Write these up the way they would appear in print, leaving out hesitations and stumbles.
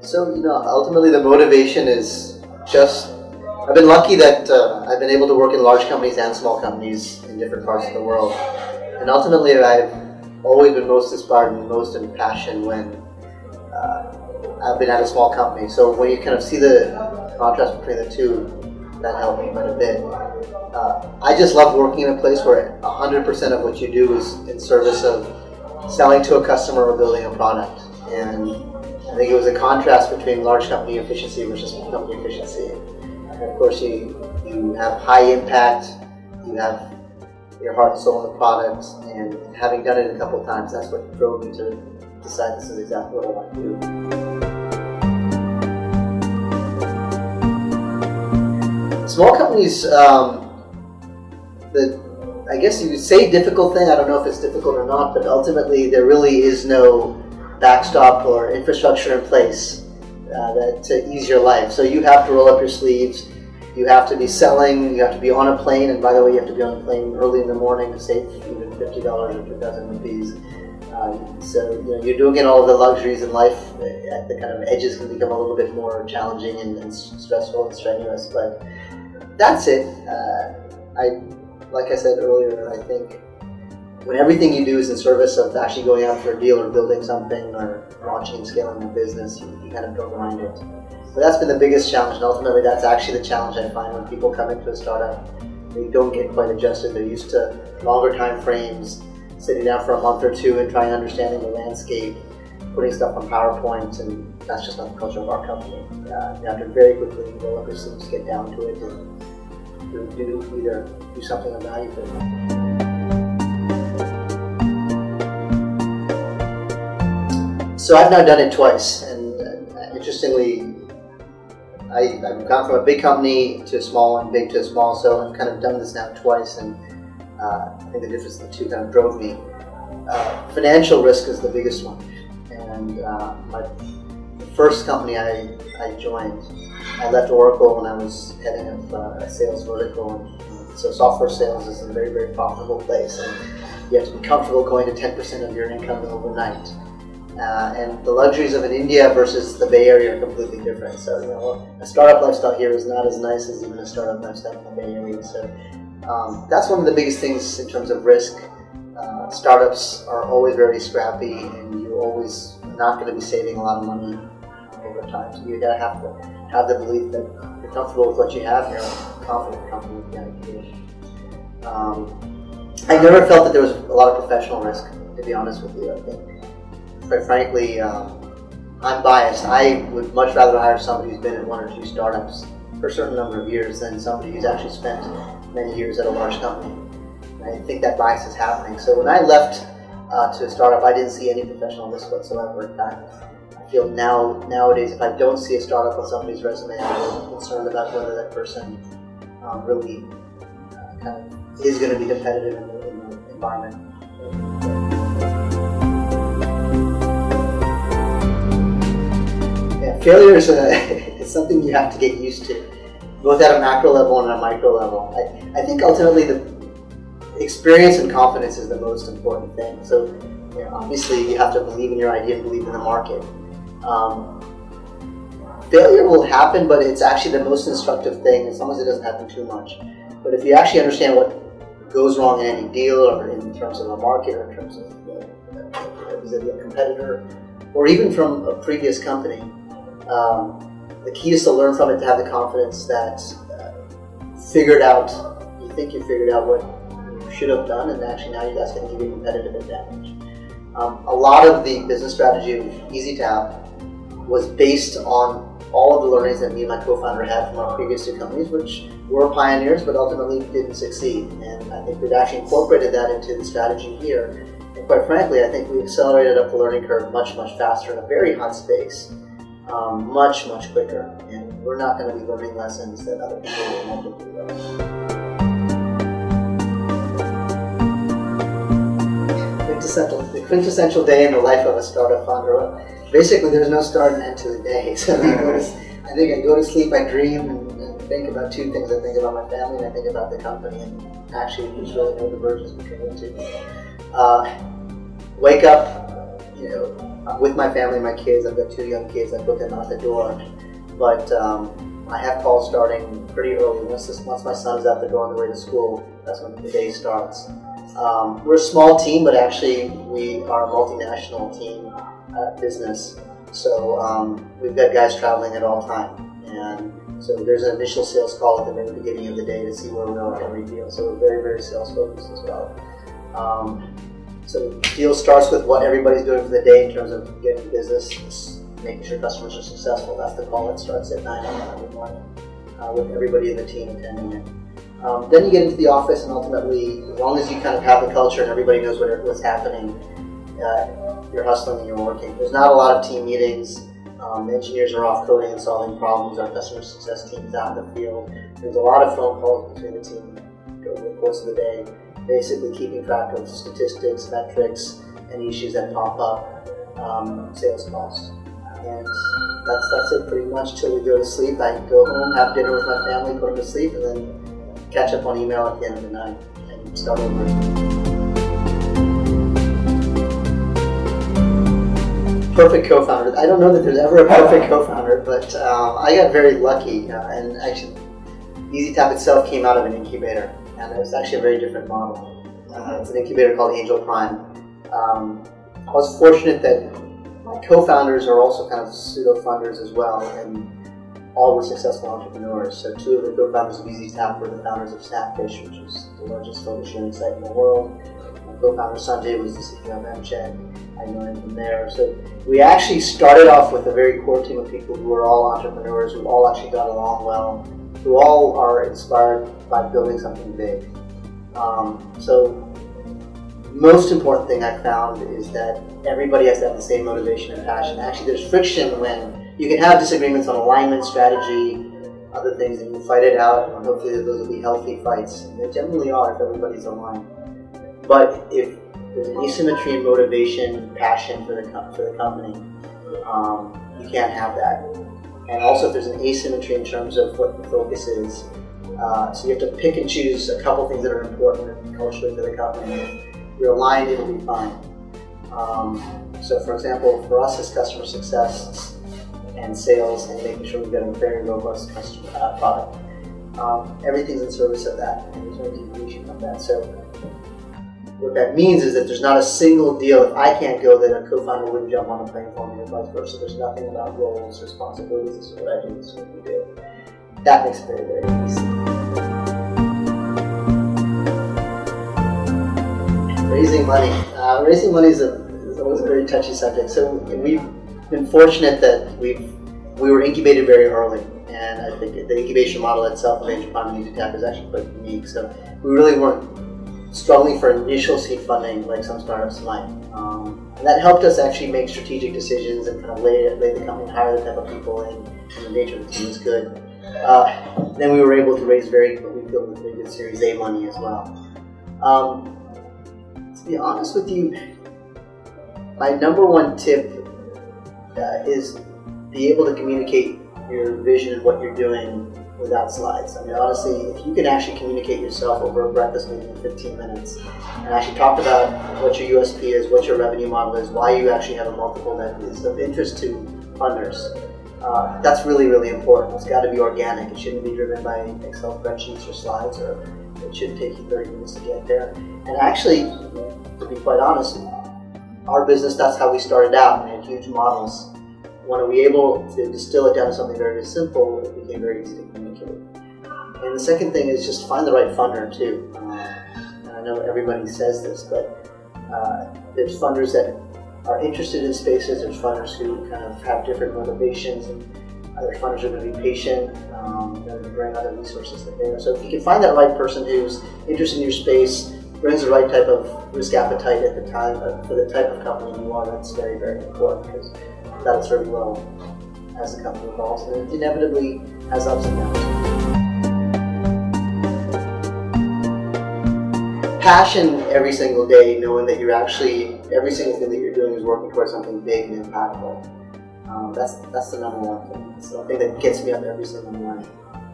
So, ultimately the motivation is just, I've been lucky that I've been able to work in large companies and small companies in different parts of the world. And ultimately I've always been most inspired and most impassioned when I've been at a small company. So when you kind of see the contrast between the two, that helped me quite a bit. I just love working in a place where 100% of what you do is in service of selling to a customer or building a product. And I think it was a contrast between large company efficiency versus small company efficiency. And of course, you have high impact, you have your heart and soul in the product, and having done it a couple of times, that's what drove me to decide this is exactly what I want to do. Small companies, I guess you would say difficult thing, I don't know if it's difficult or not, but ultimately there really is no backstop or infrastructure in place to ease your life. So you have to roll up your sleeves, you have to be selling, you have to be on a plane, and by the way, you have to be on a plane early in the morning to save even $50 or 2,000 rupees. So you're doing all of the luxuries in life. At the kind of edges can become a little bit more challenging and stressful and strenuous, but that's it. Like I said earlier, I think when everything you do is in service of actually going after a deal or building something or launching and scaling a business, you kind of don't mind it. So that's been the biggest challenge, and ultimately that's actually the challenge I find when people come into a startup. They don't get quite adjusted. They're used to longer time frames, sitting down for a month or two and trying to understand the landscape, putting stuff on PowerPoint, and that's just not the culture of our company. You have to very quickly roll up your sleeves, get down to it, and do something of value for them. So I've now done it twice, and interestingly, I've gone from a big company to a small one, big to a small, so I've kind of done this now twice, and I think the difference in the two kind of drove me. Financial risk is the biggest one, and the first company I joined, I left Oracle when I was heading up a sales vertical, and so software sales is a very, very profitable place, and you have to be comfortable going to 10% of your income overnight. And the luxuries of an India versus the Bay Area are completely different. So a startup lifestyle here is not as nice as even a startup lifestyle in the Bay Area. So that's one of the biggest things in terms of risk. Startups are always very scrappy, and you're always not going to be saving a lot of money over time. So you gotta have to have the belief that you're comfortable with what you have, and you're confident in the company with the idea. I never felt that there was a lot of professional risk, to be honest with you. I think, quite frankly, I'm biased. I would much rather hire somebody who's been at one or two startups for a certain number of years than somebody who's actually spent many years at a large company. And I think that bias is happening. So when I left to a startup, I didn't see any professional risk whatsoever. In fact, I feel nowadays, if I don't see a startup on somebody's resume, I'm concerned about whether that person really kind of is going to be competitive in the environment. Yeah, failure is something you have to get used to, both at a macro level and a micro level. I think ultimately the experience and confidence is the most important thing. So obviously you have to believe in your idea and believe in the market. Failure will happen, but it's actually the most instructive thing as long as it doesn't happen too much. But if you actually understand what goes wrong in any deal, or in terms of a market, or in terms of a competitor, or even from a previous company, the key is to learn from it, to have the confidence that you figured out what you should have done, and actually now that's going to give you a competitive advantage. A lot of the business strategy of Ezetap was based on all of the learnings that me and my co-founder had from our previous two companies, which were pioneers but ultimately didn't succeed. And I think we've actually incorporated that into the strategy here. And quite frankly, I think we accelerated up the learning curve much, much faster in a very hot space, much, much quicker. And we're not going to be learning lessons that other people will multiply learn. The quintessential day in the life of a startup founder. Basically, there's no start and end to the day. So I think I go to sleep, I dream, and think about two things. I think about my family, and I think about the company. And actually, there's really no divergence between the two. Wake up, you know, I'm with my family, my kids. I've got 2 young kids. I put them out the door, but I have calls starting pretty early. Once my son is out the door on the way to school, that's when the day starts. We're a small team, but actually we are a multinational team business. So we've got guys traveling at all time, and so there's an initial sales call at the very beginning of the day to see where we are at every deal. So we're very, very sales focused as well. So the deal starts with what everybody's doing for the day in terms of getting business, making sure customers are successful. That's the call that starts at 9 a.m. every morning with everybody in the team attending it. Then you get into the office, and ultimately, as long as you kind of have the culture and everybody knows what's happening, you're hustling and you're working. There's not a lot of team meetings. Engineers are off coding and solving problems. Our customer success team is out in the field. There's a lot of phone calls between the team over the course of the day, basically keeping track of statistics, metrics, any issues that pop up, sales calls. And that's it pretty much till we go to sleep. I go home, have dinner with my family, put them to sleep, and then catch up on email at the end of the night and start over again. Perfect co-founder. I don't know that there's ever a perfect co-founder, but I got very lucky. And actually, Ezetap itself came out of an incubator, and it was actually a very different model. It's an incubator called Angel Prime. I was fortunate that my co-founders are also kind of pseudo-funders as well, and all were successful entrepreneurs. So 2 of the co-founders of Ezetap were the founders of Snapfish, which is the largest photo sharing site in the world. My co-founder Sanjay was the CEO of MCheck. I know him from there. So we actually started off with a very core team of people who were all entrepreneurs, who all actually got along well, who all are inspired by building something big. So most important thing I found is that everybody has to have the same motivation and passion. Actually, there's friction when you can have disagreements on alignment, strategy, other things, and you fight it out, and hopefully those will be healthy fights. And they generally are if everybody's aligned. But if there's an asymmetry in motivation, passion for the company, you can't have that. And also if there's an asymmetry in terms of what the focus is, so you have to pick and choose a couple things that are important culturally for the company. If you're aligned, it'll be fine. So for example, for us as customer success and sales and making sure we've got a very robust customer product, everything's in service of that, and there's no deviation of that. So what that means is that there's not a single deal, if I can't go, that a co-founder wouldn't jump on the plane for me, or vice versa. There's nothing about roles, responsibilities. This is what I do, this is what we do. That makes it very, very easy. Raising money. Raising money is always a very touchy subject. So we've been fortunate that we were incubated very early, and I think the incubation model itself of Angel Prime and Ezetap is actually quite unique. So we really weren't struggling for initial seed funding like some startups might. And that helped us actually make strategic decisions and kind of lay the company, hire the type of people in, and the nature of the team was good. Then we were able to raise very good Series A money as well. To be honest with you, my number one tip is be able to communicate your vision and what you're doing without slides. I mean, honestly, if you can actually communicate yourself over a breakfast meeting in 15 minutes and actually talk about what your USP is, what your revenue model is, why you actually have a multiple that is of interest to funders, that's really, really important. It's got to be organic. It shouldn't be driven by Excel spreadsheets or slides, or it shouldn't take you 30 minutes to get there. And actually, to be quite honest, our business, that's how we started out. We had huge models. When we were able to distill it down to something very, very simple, it became very easy to communicate. And the second thing is just find the right funder too. And I know everybody says this, but there's funders that are interested in spaces, there's funders who kind of have different motivations, and other funders are going to be patient, they're going to bring other resources that they are. So if you can find that right person who's interested in your space, brings the right type of risk appetite at the time for the type of company you are, that's very, very important, because that'll serve you well as the company evolves, and it inevitably has ups and downs. Passion every single day, knowing that you're actually, every single thing that you're doing is working towards something big and impactful. That's the number one thing. It's the thing that gets me up every single morning.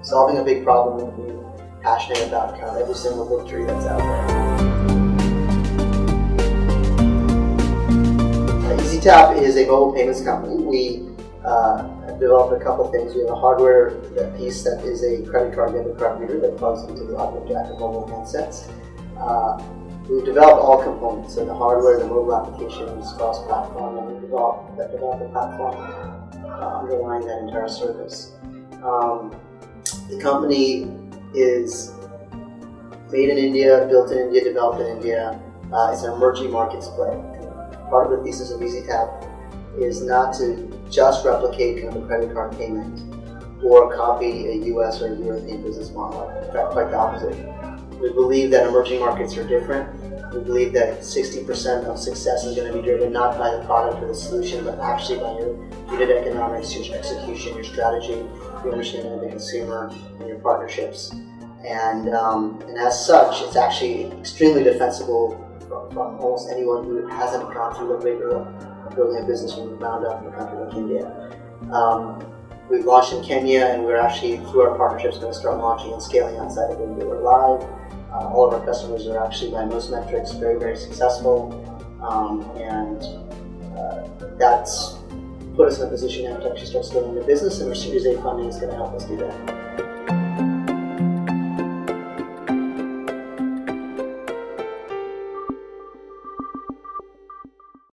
Solving a big problem and being passionate about kind of every single victory that's out there. Ezetap is a mobile payments company. We have developed a couple things. We have a hardware piece that is a credit card, debit card reader that plugs into the audio jack of mobile handsets. We've developed all components, so the hardware, the mobile applications, cross-platform, and we've developed the platform underlying that entire service. The company is made in India, built in India, developed in India. It's an emerging markets play. Part of the thesis of Ezetap is not to just replicate kind of a credit card payment or copy a US or a European business model. In fact, quite the opposite. We believe that emerging markets are different. We believe that 60% of success is going to be driven not by the product or the solution, but actually by your unit economics, your execution, your strategy, your understanding of the consumer, and your partnerships. And as such, it's actually extremely defensible from almost anyone who hasn't gone through the rigor of building a business from the ground up in a country like India. We've launched in Kenya, and we're actually, through our partnerships, going to start launching and scaling outside of India. We're live. All of our customers are actually, by most metrics, very, very successful. That's put us in a position now to actually start scaling the business, and our Series A funding is going to help us do that.